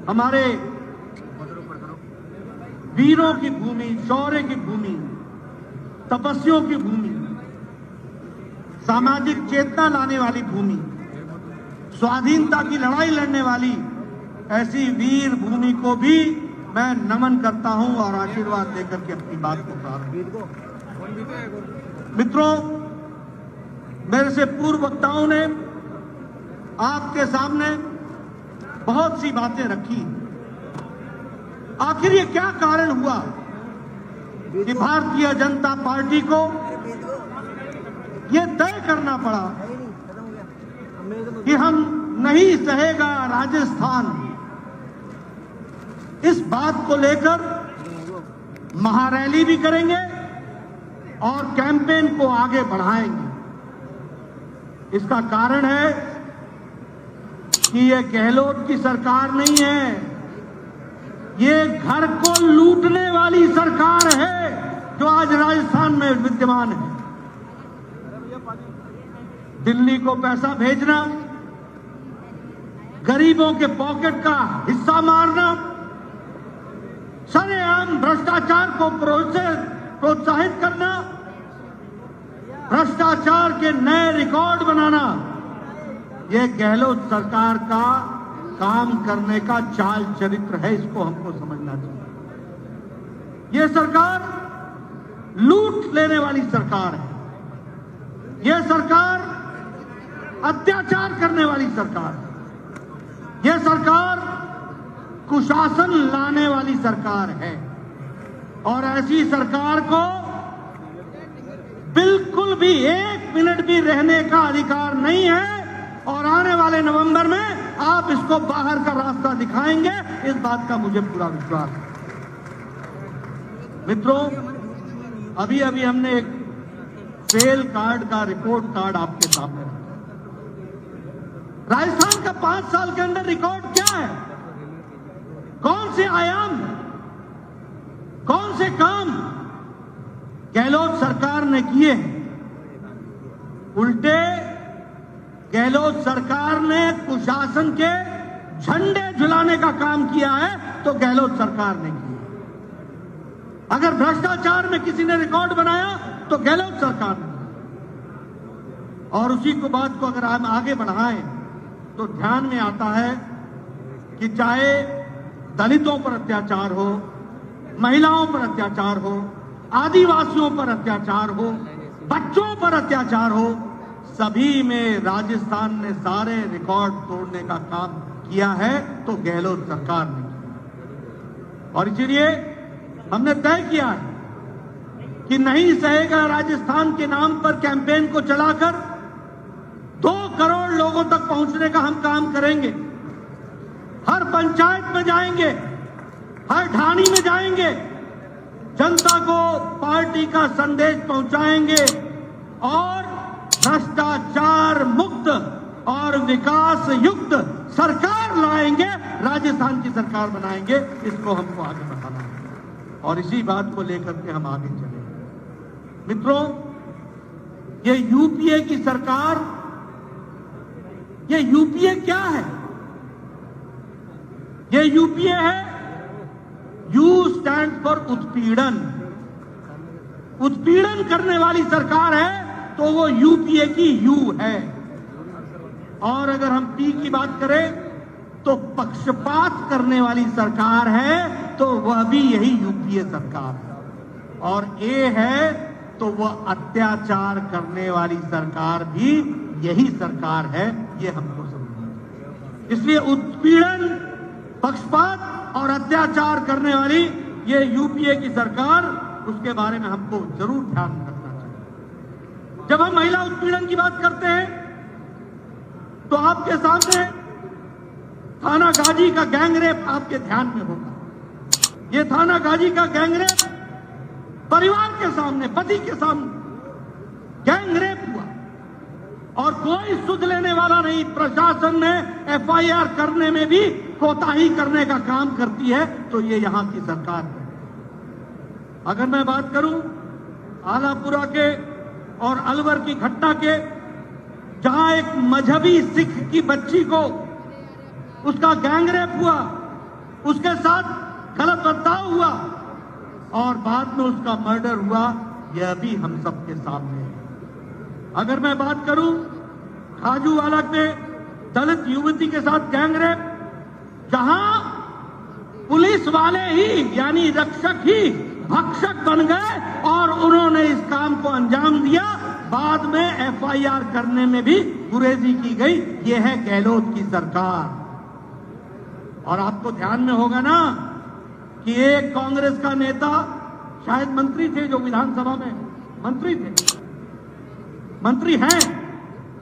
हमारे वीरों की भूमि, शौर्य की भूमि, तपस्वियों की भूमि, सामाजिक चेतना लाने वाली भूमि, स्वाधीनता की लड़ाई लड़ने वाली ऐसी वीर भूमि को भी मैं नमन करता हूं और आशीर्वाद देकर के अपनी बात को प्रारंभ। मित्रों, मेरे से पूर्व वक्ताओं ने आपके सामने बहुत सी बातें रखी। आखिर ये क्या कारण हुआ कि भारतीय जनता पार्टी को ये तय करना पड़ा कि हम नहीं सहेगा राजस्थान। इस बात को लेकर महारैली भी करेंगे और कैंपेन को आगे बढ़ाएंगे। इसका कारण है कि ये गहलोत की सरकार नहीं है, ये घर को लूटने वाली सरकार है जो आज राजस्थान में विद्यमान है। दिल्ली को पैसा भेजना, गरीबों के पॉकेट का हिस्सा मारना, सरेआम भ्रष्टाचार को प्रोत्साहित करना, भ्रष्टाचार के नए रिकॉर्ड बनाना, यह गहलोत सरकार का काम करने का चाल चरित्र है। इसको हमको समझना चाहिए। यह सरकार लूट लेने वाली सरकार है। यह सरकार अत्याचार करने वाली सरकार है। यह सरकार कुशासन लाने वाली सरकार है और ऐसी सरकार को बिल्कुल भी एक मिनट भी रहने का अधिकार नहीं है। और आने वाले नवंबर में आप इसको बाहर का रास्ता दिखाएंगे, इस बात का मुझे पूरा विश्वास है। मित्रों, अभी अभी हमने एक फेल कार्ड का रिपोर्ट कार्ड आपके सामने रखा। राजस्थान का 5 साल के अंदर रिकॉर्ड क्या है? कौन से आयाम, कौन से काम गहलोत सरकार ने किए? उल्टे गहलोत सरकार ने कुशासन के झंडे झुलाने का काम किया है तो गहलोत सरकार ने किया। अगर भ्रष्टाचार में किसी ने रिकॉर्ड बनाया तो गहलोत सरकार ने। और उसी को बात को अगर हम आगे बढ़ाएं तो ध्यान में आता है कि चाहे दलितों पर अत्याचार हो, महिलाओं पर अत्याचार हो, आदिवासियों पर अत्याचार हो, बच्चों पर अत्याचार हो, सभी में राजस्थान ने सारे रिकॉर्ड तोड़ने का काम किया है तो गहलोत सरकार ने किया। और इसलिए हमने तय किया है कि नहीं सहेगा राजस्थान के नाम पर कैंपेन को चलाकर 2 करोड़ लोगों तक पहुंचने का हम काम करेंगे। हर पंचायत में जाएंगे, हर ढाणी में जाएंगे, जनता को पार्टी का संदेश पहुंचाएंगे और भ्रष्टाचार मुक्त और विकास युक्त सरकार लाएंगे, राजस्थान की सरकार बनाएंगे। इसको हमको आगे बढ़ाना है और इसी बात को लेकर के हम आगे चलेंगे। मित्रों, ये यूपीए की सरकार, ये यूपीए क्या है? ये यूपीए है, यू स्टैंड फॉर उत्पीड़न। उत्पीड़न करने वाली सरकार है तो वो यूपीए की यू है। और अगर हम पी की बात करें तो पक्षपात करने वाली सरकार है तो वह भी यही यूपीए सरकार है। और ए है तो वह अत्याचार करने वाली सरकार भी यही सरकार है। ये हमको समझना। इसलिए उत्पीड़न, पक्षपात और अत्याचार करने वाली ये यूपीए की सरकार, उसके बारे में हमको जरूर ध्यान रखना चाहिए। जब हम महिला उत्पीड़न की बात करते हैं तो आपके सामने थाना गाजी का गैंगरेप आपके ध्यान में होगा। ये थाना गाजी का गैंगरेप परिवार के सामने, पति के सामने गैंगरेप हुआ और कोई सुध लेने वाला नहीं। प्रशासन ने एफआईआर करने में भी कोताही करने का काम करती है तो ये यहां की सरकार है। अगर मैं बात करूं आलापुरा के और अलवर की घटना के, जहां एक मजहबी सिख की बच्ची को उसका गैंगरेप हुआ उसके साथ गलत बर्ताव हुआ और बाद में उसका मर्डर हुआ, यह भी हम सबके सामने है। अगर मैं बात करूं खाजूवाला के दलित युवती के साथ गैंगरेप, जहां पुलिस वाले ही यानी रक्षक ही भक्षक बन गए और उन्होंने इस काम को अंजाम दिया, बाद में एफआईआर करने में भी गुरेजी की गई। यह है गहलोत की सरकार। और आपको ध्यान में होगा ना कि एक कांग्रेस का नेता, शायद मंत्री थे, जो विधानसभा में मंत्री थे, मंत्री हैं,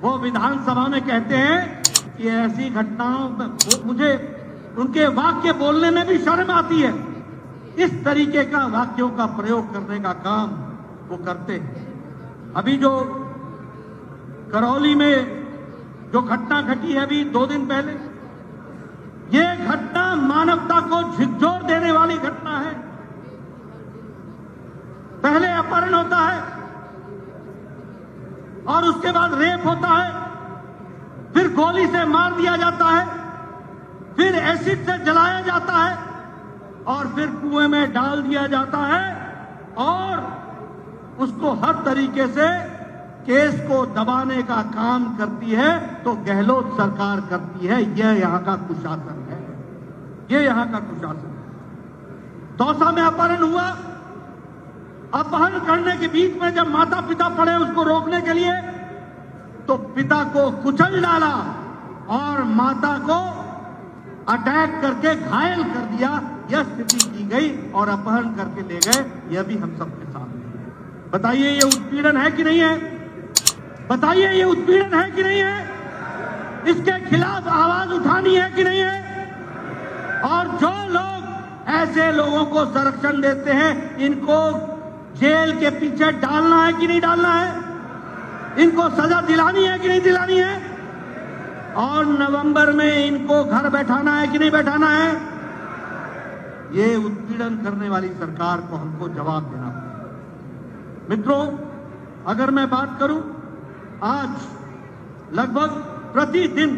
वो विधानसभा में कहते हैं कि ऐसी घटनाओं में मुझे उनके वाक्य बोलने में भी शर्म आती है। इस तरीके का वाक्यों का प्रयोग करने का काम वो करते हैं। अभी जो करौली में जो घटना घटी है अभी 2 दिन पहले, ये घटना मानवता को झिकझोर देने वाली घटना है। पहले अपहरण होता है और उसके बाद रेप होता है, फिर गोली से मार दिया जाता है, फिर एसिड से जलाया जाता है और फिर कुएं में डाल दिया जाता है और उसको हर तरीके से केस को दबाने का काम करती है तो गहलोत सरकार करती है। यह यहां का कुशासन है, यह यहां का कुशासन है। दौसा में अपहरण हुआ, अपहरण करने के बीच में जब माता पिता पड़े उसको रोकने के लिए, तो पिता को कुचल डाला और माता को अटैक करके घायल कर दिया। यह स्थिति की गई और अपहरण करके ले गए। यह भी हम सबके सामने है। बताइए ये उत्पीड़न है कि नहीं है? बताइए ये उत्पीड़न है कि नहीं है? इसके खिलाफ आवाज उठानी है कि नहीं है? और जो लोग ऐसे लोगों को संरक्षण देते हैं, इनको जेल के पीछे डालना है कि नहीं डालना है? इनको सजा दिलानी है कि नहीं दिलानी है? और नवंबर में इनको घर बैठाना है कि नहीं बैठाना है? ये उत्पीड़न करने वाली सरकार को हमको जवाब देना पड़ेगा। मित्रों, अगर मैं बात करूं, आज लगभग प्रतिदिन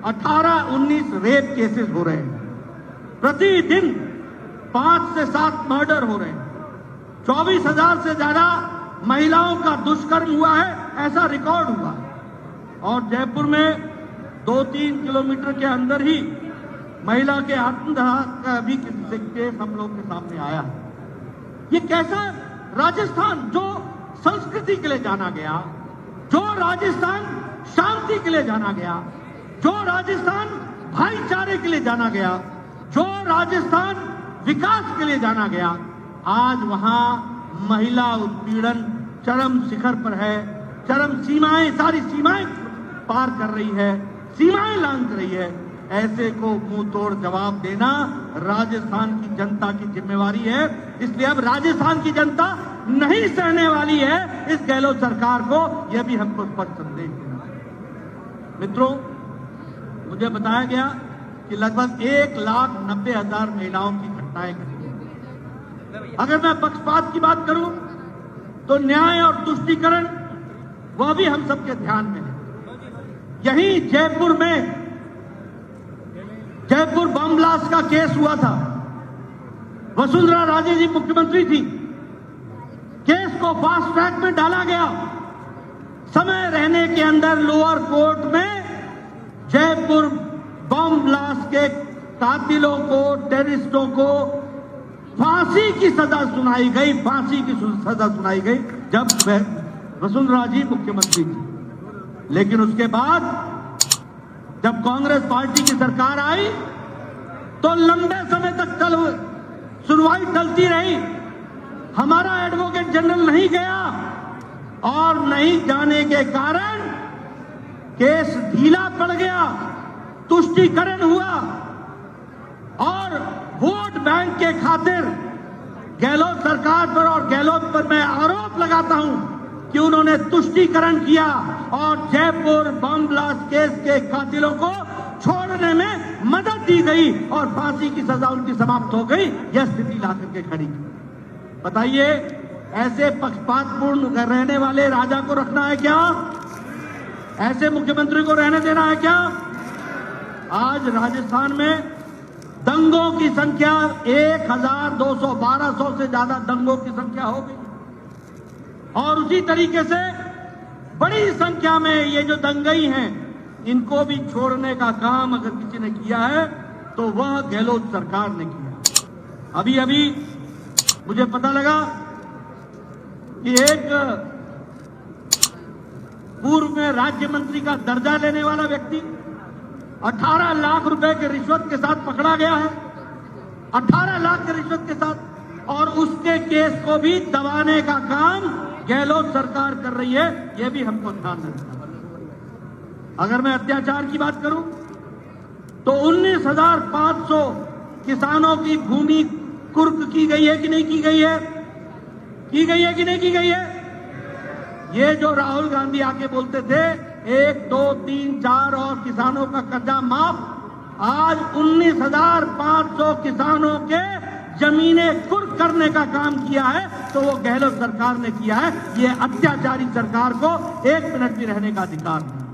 18-19 रेप केसेस हो रहे हैं। प्रतिदिन 5 से 7 मर्डर हो रहे हैं। 24,000 से ज्यादा महिलाओं का दुष्कर्म हुआ है, ऐसा रिकॉर्ड हुआ है। और जयपुर में 2-3 किलोमीटर के अंदर ही महिला के आत्मदाह का भी केस हम लोग के सामने आया है। ये कैसा राजस्थान, जो संस्कृति के लिए जाना गया, जो राजस्थान शांति के लिए जाना गया, जो राजस्थान भाईचारे के लिए जाना गया, जो राजस्थान विकास के लिए जाना गया, आज वहां महिला उत्पीड़न चरम शिखर पर है। चरम सीमाएं, सारी सीमाएं पार कर रही है, सीमाएं लांघ रही है। ऐसे को मुंह तोड़ जवाब देना राजस्थान की जनता की जिम्मेवारी है। इसलिए अब राजस्थान की जनता नहीं सहने वाली है इस गहलोत सरकार को। यह भी हमको स्पष्ट संदेश देना है। मित्रों, मुझे बताया गया कि लगभग 1,90,000 महिलाओं की घटनाएं घटी हैं। अगर मैं पक्षपात की बात करूं तो न्याय और तुष्टीकरण वह भी हम सबके ध्यान में है। यहीं जयपुर बम ब्लास्ट का केस हुआ था। वसुंधरा राजे जी मुख्यमंत्री थी। केस को फास्ट ट्रैक में डाला गया। समय रहने के अंदर लोअर कोर्ट में जयपुर बम ब्लास्ट के कातिलों को, टेररिस्टों को फांसी की सजा सुनाई गई। फांसी की सजा सुनाई गई जब वसुंधरा जी मुख्यमंत्री थी। लेकिन उसके बाद जब कांग्रेस पार्टी की सरकार आई तो लंबे समय तक सुनवाई टलती रही। हमारा एडवोकेट जनरल नहीं गया और नहीं जाने के कारण केस ढीला पड़ गया, तुष्टीकरण हुआ और वोट बैंक के खातिर गहलोत सरकार पर और गहलोत पर मैं आरोप लगाता हूं कि उन्होंने तुष्टीकरण किया और जयपुर बम ब्लास्ट केस के कातिलों को छोड़ने में मदद दी गई और फांसी की सजा उनकी समाप्त हो गई। यह स्थिति ला करके खड़ी की। बताइए, ऐसे पक्षपातपूर्ण रहने वाले राजा को रखना है क्या? ऐसे मुख्यमंत्री को रहने देना है क्या? आज राजस्थान में दंग दंगों की संख्या 1200 1200 से ज्यादा दंगों की संख्या हो गई। और उसी तरीके से बड़ी संख्या में ये जो दंगई हैं, इनको भी छोड़ने का काम अगर किसी ने किया है तो वह गहलोत सरकार ने किया। अभी अभी मुझे पता लगा कि एक पूर्व में राज्य मंत्री का दर्जा लेने वाला व्यक्ति 18 लाख रुपए के रिश्वत के साथ पकड़ा गया है। 18 लाख के रिश्वत के साथ, और उसके केस को भी दबाने का काम गहलोत सरकार कर रही है। यह भी हमको ध्यान रखना है। अगर मैं अत्याचार की बात करूं तो 19,500 किसानों की भूमि कुर्क की गई है कि नहीं की गई है? की गई है कि नहीं की गई है? ये जो राहुल गांधी आके बोलते थे 1, 2, 3, 4 और किसानों का कर्जा माफ, आज 19,500 किसानों के जमीनें कुर्क करने का काम किया है तो वो गहलोत सरकार ने किया है। ये अत्याचारी सरकार को 1 मिनट भी रहने का अधिकार नहीं।